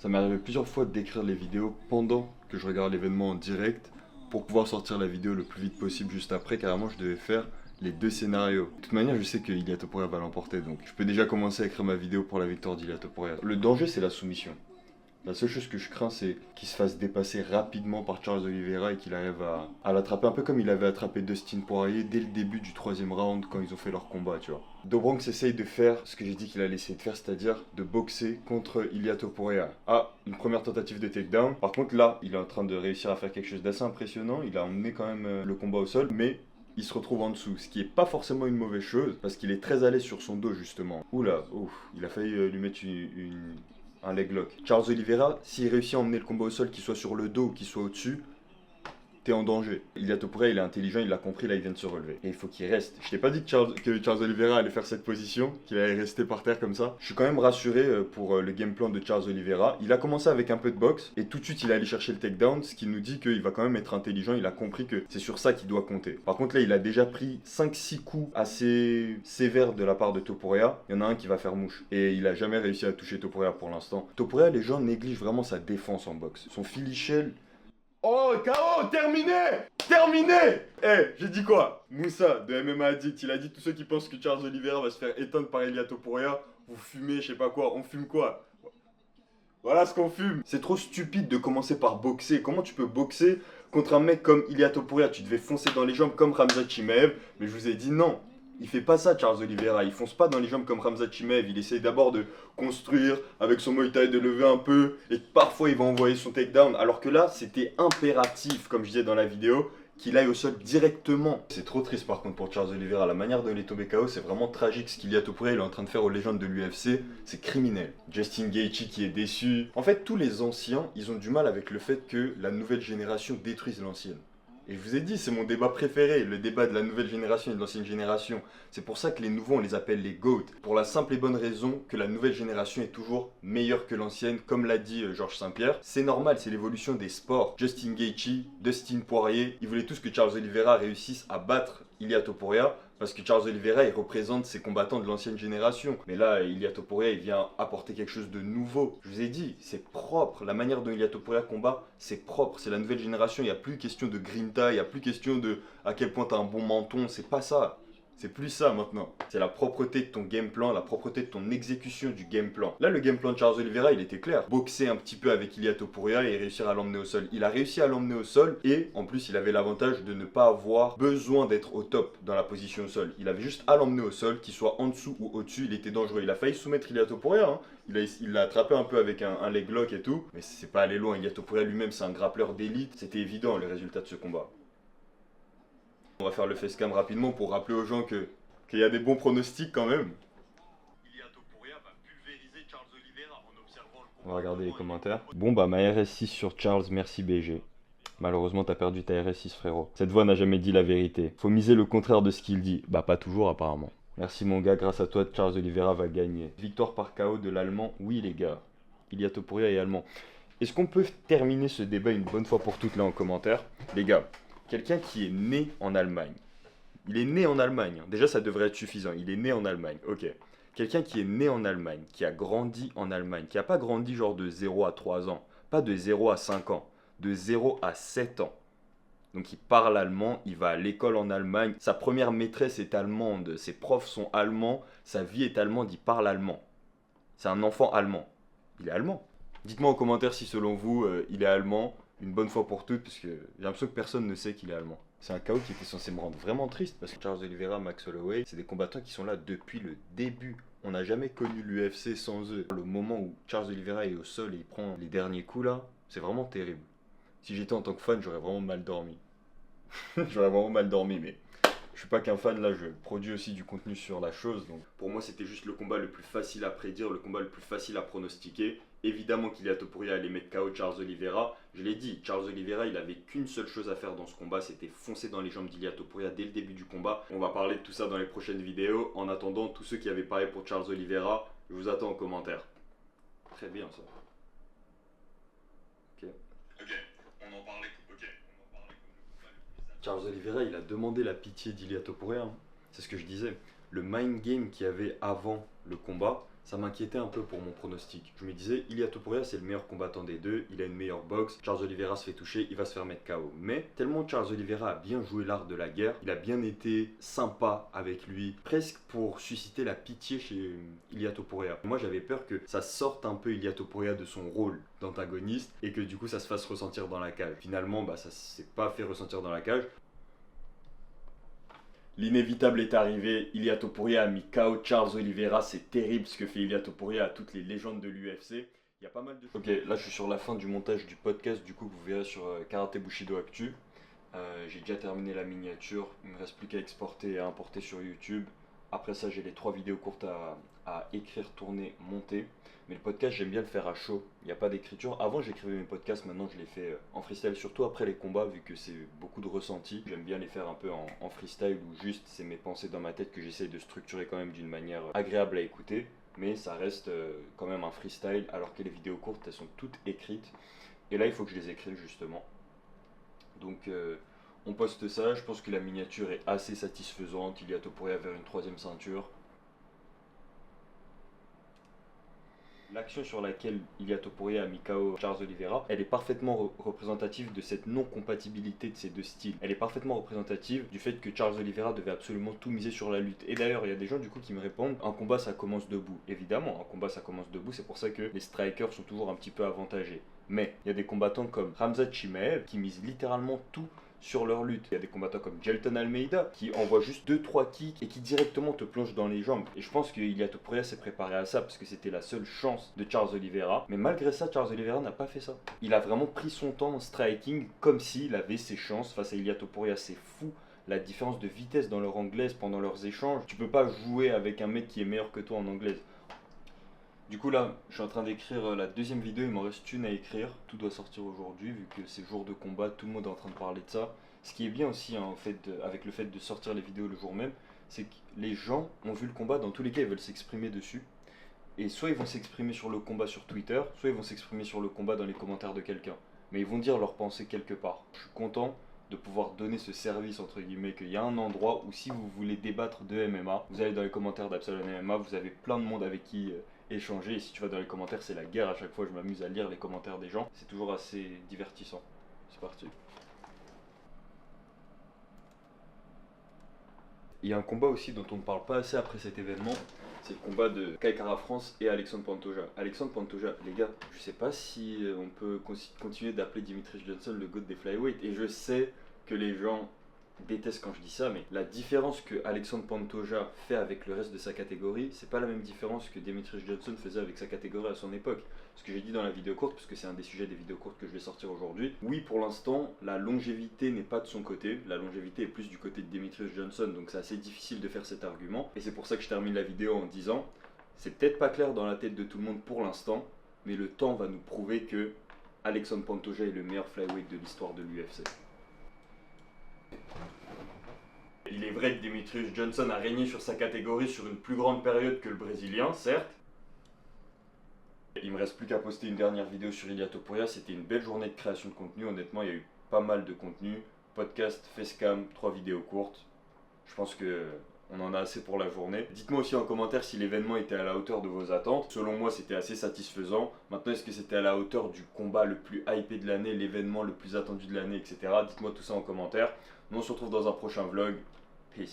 Ça m'est arrivé plusieurs fois d'écrire les vidéos pendant que je regarde l'événement en direct pour pouvoir sortir la vidéo le plus vite possible juste après. Carrément, je devais faire les deux scénarios. De toute manière, je sais que Ilia Topuria va l'emporter, donc je peux déjà commencer à écrire ma vidéo pour la victoire d'Ilia Topuria. Le danger, c'est la soumission. La seule chose que je crains, c'est qu'il se fasse dépasser rapidement par Charles Oliveira et qu'il arrive à l'attraper un peu comme il avait attrapé Dustin Poirier dès le début du troisième round quand ils ont fait leur combat, tu vois. Dobronx essaye de faire ce que j'ai dit qu'il allait essayer de faire, c'est-à-dire de boxer contre Ilia Topuria. Ah, une première tentative de takedown. Par contre, là, il est en train de réussir à faire quelque chose d'assez impressionnant. Il a emmené quand même le combat au sol, mais il se retrouve en dessous, ce qui est pas forcément une mauvaise chose, parce qu'il est très à l'aise sur son dos justement. Oula, ouf, il a failli lui mettre un leg lock. Charles Oliveira, s'il réussit à emmener le combat au sol, qu'il soit sur le dos ou qu'il soit au-dessus, t'es en danger. Ilia Topuria, il est intelligent, il l'a compris, là il vient de se relever. Et il faut qu'il reste. Je t'ai pas dit que Charles Oliveira allait faire cette position, qu'il allait rester par terre comme ça. Je suis quand même rassuré pour le game plan de Charles Oliveira. Il a commencé avec un peu de boxe, et tout de suite il est allé chercher le takedown, ce qui nous dit qu'il va quand même être intelligent, il a compris que c'est sur ça qu'il doit compter. Par contre là, il a déjà pris 5-6 coups assez sévères de la part de Topuria. Il y en a un qui va faire mouche. Et il a jamais réussi à toucher Topuria pour l'instant. Topuria, les gens négligent vraiment sa défense en boxe. Son finish. Oh, KO, terminé! Terminé! J'ai dit quoi? Moussa, de MMA Addict, il a dit tous ceux qui pensent que Charles Oliveira va se faire éteindre par Ilia Topuria, vous fumez, je sais pas quoi, on fume quoi? Voilà ce qu'on fume. C'est trop stupide de commencer par boxer. Comment tu peux boxer contre un mec comme Ilia Topuria? Tu devais foncer dans les jambes comme Khamzat Chimaev, mais je vous ai dit non. Il fait pas ça, Charles Oliveira. Il fonce pas dans les jambes comme Khamzat Chimaev. Il essaye d'abord de construire avec son Muay Thai, de lever un peu, et parfois il va envoyer son takedown. Alors que là, c'était impératif, comme je disais dans la vidéo, qu'il aille au sol directement. C'est trop triste par contre pour Charles Oliveira. La manière dont il est tombé KO, c'est vraiment tragique. Ce qu'Ilia Topuria il est en train de faire aux légendes de l'UFC, c'est criminel. Justin Gaethje qui est déçu. En fait, tous les anciens, ils ont du mal avec le fait que la nouvelle génération détruise l'ancienne. Et je vous ai dit, c'est mon débat préféré, le débat de la nouvelle génération et de l'ancienne génération. C'est pour ça que les nouveaux, on les appelle les GOAT. Pour la simple et bonne raison que la nouvelle génération est toujours meilleure que l'ancienne, comme l'a dit Georges Saint-Pierre. C'est normal, c'est l'évolution des sports. Justin Gaethje, Dustin Poirier, ils voulaient tous que Charles Oliveira réussisse à battre Ilia Topuria, parce que Charles Oliveira, il représente ces combattants de l'ancienne génération. Mais là, Ilia Topuria, il vient apporter quelque chose de nouveau. Je vous ai dit, c'est propre. La manière dont Ilia Topuria combat, c'est propre. C'est la nouvelle génération. Il n'y a plus question de grinta, il n'y a plus question de à quel point tu as un bon menton. C'est pas ça. C'est plus ça maintenant. C'est la propreté de ton game plan, la propreté de ton exécution du game plan. Là, le game plan de Charles Oliveira, il était clair. Boxer un petit peu avec Ilia Topuria et réussir à l'emmener au sol. Il a réussi à l'emmener au sol et en plus, il avait l'avantage de ne pas avoir besoin d'être au top dans la position au sol. Il avait juste à l'emmener au sol, qu'il soit en dessous ou au-dessus, il était dangereux. Il a failli soumettre Ilia Topuria, hein. Il l'a attrapé un peu avec un leg lock et tout, mais c'est pas allé loin. Ilia Topuria lui-même, c'est un grappleur d'élite. C'était évident le résultat de ce combat. On va faire le facecam rapidement pour rappeler aux gens qu'il y a des bons pronostics quand même. Ilia Topuria va pulvériser Charles Oliveira en observant le combat. On va regarder les commentaires. Bon bah ma RS6 sur Charles, merci BG. Malheureusement t'as perdu ta RS6 frérot. Cette voix n'a jamais dit la vérité. Faut miser le contraire de ce qu'il dit. Bah pas toujours apparemment. Merci mon gars, grâce à toi Charles Oliveira va gagner. Victoire par KO de l'allemand, oui les gars. Ilia Topuria est allemand. Est-ce qu'on peut terminer ce débat une bonne fois pour toutes là en commentaire? Les gars, quelqu'un qui est né en Allemagne. Il est né en Allemagne. Déjà, ça devrait être suffisant. Il est né en Allemagne. Ok. Quelqu'un qui est né en Allemagne, qui a grandi en Allemagne, qui n'a pas grandi genre de 0 à 3 ans, pas de 0 à 5 ans, de 0 à 7 ans. Donc il parle allemand, il va à l'école en Allemagne, sa première maîtresse est allemande, ses profs sont allemands, sa vie est allemande, il parle allemand. C'est un enfant allemand. Il est allemand. Dites-moi en commentaire si selon vous, il est allemand, une bonne fois pour toutes, parce que j'ai l'impression que personne ne sait qu'il est allemand. C'est un chaos qui était censé me rendre vraiment triste, parce que Charles Oliveira, Max Holloway, c'est des combattants qui sont là depuis le début. On n'a jamais connu l'UFC sans eux. Le moment où Charles Oliveira est au sol et il prend les derniers coups là, c'est vraiment terrible. Si j'étais en tant que fan, j'aurais vraiment mal dormi. J'aurais vraiment mal dormi, mais je suis pas qu'un fan, là, je produis aussi du contenu sur la chose. Donc pour moi, c'était juste le combat le plus facile à prédire, le combat le plus facile à pronostiquer. Évidemment qu'Ilia Topuria allait mettre KO Charles Oliveira. Je l'ai dit, Charles Oliveira, il avait qu'une seule chose à faire dans ce combat, c'était foncer dans les jambes d'Ilia Topuria dès le début du combat. On va parler de tout ça dans les prochaines vidéos. En attendant, tous ceux qui avaient parié pour Charles Oliveira, je vous attends en commentaire. Très bien ça. Ok. Ok, on en parlait. Ok, on en parlait comme le combat le plus. Charles Oliveira, il a demandé la pitié d'Ilia Topuria, hein. C'est ce que je disais. le mind game qu'il y avait avant le combat, ça m'inquiétait un peu pour mon pronostic. Je me disais, Ilia Topuria c'est le meilleur combattant des deux, il a une meilleure boxe, Charles Oliveira se fait toucher, il va se faire mettre KO. Mais tellement Charles Oliveira a bien joué l'art de la guerre, il a bien été sympa avec lui, presque pour susciter la pitié chez Ilia Topuria. Moi j'avais peur que ça sorte un peu Ilia Topuria de son rôle d'antagoniste et que du coup ça se fasse ressentir dans la cage. Finalement ça s'est pas fait ressentir dans la cage. L'inévitable est arrivé, Ilia Topuria a mis KO Charles Oliveira, c'est terrible ce que fait Ilia Topuria à toutes les légendes de l'UFC. Il y a pas mal de choses. Ok, là je suis sur la fin du montage du podcast, du coup que vous verrez sur Karate Bushido Actu. J'ai déjà terminé la miniature, il me reste plus qu'à exporter et à importer sur YouTube. Après ça j'ai les 3 vidéos courtes à écrire, tourner, monter. Mais le podcast j'aime bien le faire à chaud, il n'y a pas d'écriture. Avant j'écrivais mes podcasts, maintenant je les fais en freestyle, surtout après les combats vu que c'est beaucoup de ressenti. J'aime bien les faire un peu en freestyle où juste c'est mes pensées dans ma tête que j'essaye de structurer quand même d'une manière agréable à écouter. Mais ça reste quand même un freestyle alors que les vidéos courtes elles sont toutes écrites. Et là il faut que je les écrive justement. Donc on poste ça, je pense que la miniature est assez satisfaisante, Ilia Topuria vers une 3ème ceinture. L'action sur laquelle Ilia Topuria a mis KO Charles Oliveira, elle est parfaitement représentative de cette non-compatibilité de ces deux styles. Elle est parfaitement représentative du fait que Charles Oliveira devait absolument tout miser sur la lutte. Et d'ailleurs, il y a des gens du coup qui me répondent, un combat ça commence debout. Évidemment, un combat ça commence debout, c'est pour ça que les strikers sont toujours un petit peu avantagés. Mais il y a des combattants comme Khamzat Chimaev qui misent littéralement tout sur leur lutte. Il y a des combattants comme Jailton Almeida qui envoient juste 2-3 kicks et qui directement te plongent dans les jambes. Et je pense que Ilia Topuria s'est préparé à ça parce que c'était la seule chance de Charles Oliveira. Mais malgré ça, Charles Oliveira n'a pas fait ça. Il a vraiment pris son temps en striking comme s'il avait ses chances face à Ilia Topuria. C'est fou la différence de vitesse dans leur anglaise pendant leurs échanges. Tu peux pas jouer avec un mec qui est meilleur que toi en anglaise. Du coup là, je suis en train d'écrire la 2ème vidéo, il m'en reste une à écrire. Tout doit sortir aujourd'hui vu que c'est jour de combat, tout le monde est en train de parler de ça. Ce qui est bien aussi hein, avec le fait de sortir les vidéos le jour même, c'est que les gens ont vu le combat, dans tous les cas ils veulent s'exprimer dessus. Et soit ils vont s'exprimer sur le combat sur Twitter, soit ils vont s'exprimer sur le combat dans les commentaires de quelqu'un. Mais ils vont dire leur pensée quelque part. Je suis content de pouvoir donner ce service entre guillemets, qu'il y a un endroit où si vous voulez débattre de MMA, vous allez dans les commentaires d'Absalon MMA, vous avez plein de monde avec qui échanger, et si tu vas dans les commentaires c'est la guerre à chaque fois, je m'amuse à lire les commentaires des gens, c'est toujours assez divertissant. C'est parti. Il y a un combat aussi dont on ne parle pas assez après cet événement, c'est le combat de Kai Kara France et Alexandre Pantoja. Alexandre Pantoja, les gars, je sais pas si on peut continuer d'appeler Dimitri Johnson le GOAT des flyweight, et je sais que les gens détestent quand je dis ça, mais la différence que Alexandre Pantoja fait avec le reste de sa catégorie, c'est pas la même différence que Dimitri Johnson faisait avec sa catégorie à son époque. Ce que j'ai dit dans la vidéo courte, parce que c'est un des sujets des vidéos courtes que je vais sortir aujourd'hui. Oui, pour l'instant, la longévité n'est pas de son côté, la longévité est plus du côté de Dimitri Johnson, donc c'est assez difficile de faire cet argument. Et c'est pour ça que je termine la vidéo en disant, c'est peut-être pas clair dans la tête de tout le monde pour l'instant, mais le temps va nous prouver que Alexandre Pantoja est le meilleur flyweight de l'histoire de l'UFC. Il est vrai que Demetrius Johnson a régné sur sa catégorie sur une plus grande période que le Brésilien, certes. Il me reste plus qu'à poster une dernière vidéo sur Ilia Topuria. C'était une belle journée de création de contenu. Honnêtement, il y a eu pas mal de contenu. Podcast, facecam, 3 vidéos courtes. Je pense que on en a assez pour la journée. Dites-moi aussi en commentaire si l'événement était à la hauteur de vos attentes. Selon moi, c'était assez satisfaisant. Maintenant, est-ce que c'était à la hauteur du combat le plus hypé de l'année, l'événement le plus attendu de l'année, etc. Dites-moi tout ça en commentaire. Nous, on se retrouve dans un prochain vlog. Peace.